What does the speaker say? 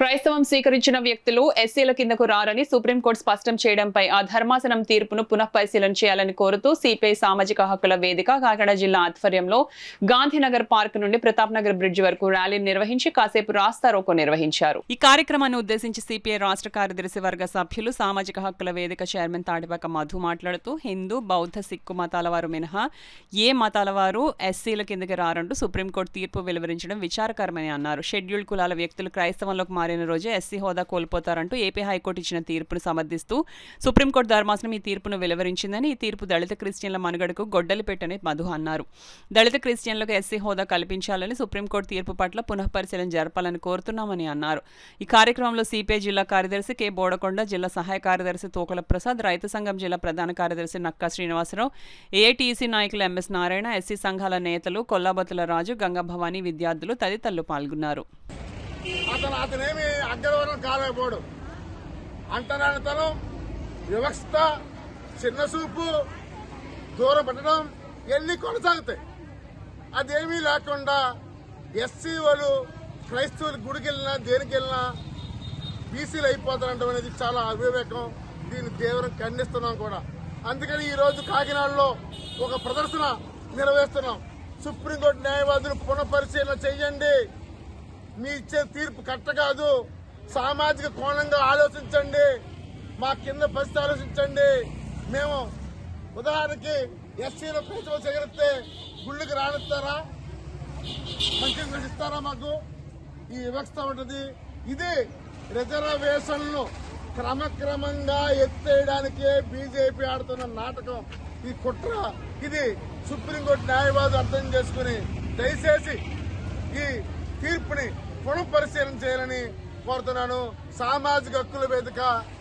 క్రైస్తవం స్వీకరించిన వ్యక్తులు ఎస్సీల కిందకు రారని సుప్రీంకోర్టు స్పష్టం చేయడంపై ఆ ధర్మాసనం తీర్పును పునఃపరిశీలన చేయాలని కోరుతూ సిపిఐ సామాజిక హక్కుల వేదిక కాకినాడ జిల్లా ఆధ్వర్యంలో గాంధీనగర్ పార్క్ నుండి ప్రతాప్ నగర్ బ్రిడ్జ్ వరకు ర్యాలీని నిర్వహించి కాసేపు రాస్తారోకో నిర్వహించారు. ఈ కార్యక్రమాన్ని ఉద్దేశించి సిపిఐ రాష్ట్ర కార్యదర్శి వర్గ సభ్యులు సామాజిక హక్కుల వేదిక చైర్మన్ తాడిపాక మధు మాట్లాడుతూ హిందూ, బౌద్ధ, సిక్కు మతాల వారు మినహా ఏ మతాల వారు ఎస్సీల కిందకి రారంటూ సుప్రీంకోర్టు తీర్పు వెలువరించడం విచారకరమని అన్నారు. షెడ్యూల్డ్ కులాల వ్యక్తులు క్రైస్తవంలోకి మారిన రోజే ఎస్సీ హోదా కోల్పోతారంటూ ఏపీ హైకోర్టు ఇచ్చిన తీర్పును సమర్థిస్తూ సుప్రీంకోర్టు ధర్మాసనం ఈ తీర్పును వెలువరించిందని, ఈ తీర్పు దళిత క్రిస్టియన్ల మనుగడకు గొడ్డలి పెట్టని మధు అన్నారు. దళిత క్రిస్టియన్లకు ఎస్సీ హోదా కల్పించాలని సుప్రీంకోర్టు తీర్పు పట్ల పునఃపరిశీలన జరపాలని కోరుతున్నామని అన్నారు. ఈ కార్యక్రమంలో సిపిఐ జిల్లా కార్యదర్శి కె బోడకొండ, జిల్లా సహాయ కార్యదర్శి తోకల ప్రసాద్, రైతు సంఘం జిల్లా ప్రధాన కార్యదర్శి నక్కా శ్రీనివాసరావు, ఏఐటీసీ నాయకులు ఎంఎస్ నారాయణ, ఎస్సీ సంఘాల నేతలు కొల్లాబతుల రాజు, గంగా భవానీ, విద్యార్థులు తదితరులు పాల్గొన్నారు. అతనేమి అగ్రవర్ణం కాలేకపోడు అంటరానితనం, వ్యవస్థ, చిన్న చూపు, దూరం పెట్టడం ఇవన్నీ కొనసాగుతాయి. అదేమీ లేకుండా ఎస్సీ వాళ్ళు క్రైస్తవులు గుడికి వెళ్ళినా దేనికి వెళ్ళినా బీసీలు అయిపోతారంటం అనేది చాలా అవివేకం. దీన్ని తీవ్రం ఖండిస్తున్నాం కూడా. అందుకని ఈరోజు కాకినాడలో ఒక ప్రదర్శన నిర్వహిస్తున్నాం. సుప్రీంకోర్టు న్యాయవాదులు పునఃపరిశీలన చెయ్యండి, మీ ఇచ్చే తీర్పు కరెక్ట్ కాదు, సామాజిక కోణంగా ఆలోచించండి, మా కింద పరిస్థితి ఆలోచించండి. మేము ఉదాహరణకి ఎస్సీలో ఫెస్టివల్ చేస్తే గుళ్ళకి రానిస్తారా, మంచిగా ఇస్తారా? మాకు ఈ వ్యవస్థ ఉంటుంది. ఇది రిజర్వేషన్లు క్రమక్రమంగా ఎత్తేయడానికే బీజేపీ ఆడుతున్న నాటకం, ఈ కుట్ర. ఇది సుప్రీంకోర్టు న్యాయవాదులు అర్థం చేసుకుని దయచేసి ఈ తీర్పుని పునఃపరిశీలన చేయాలని కోరుతున్నాను. సామాజిక హక్కుల వేదిక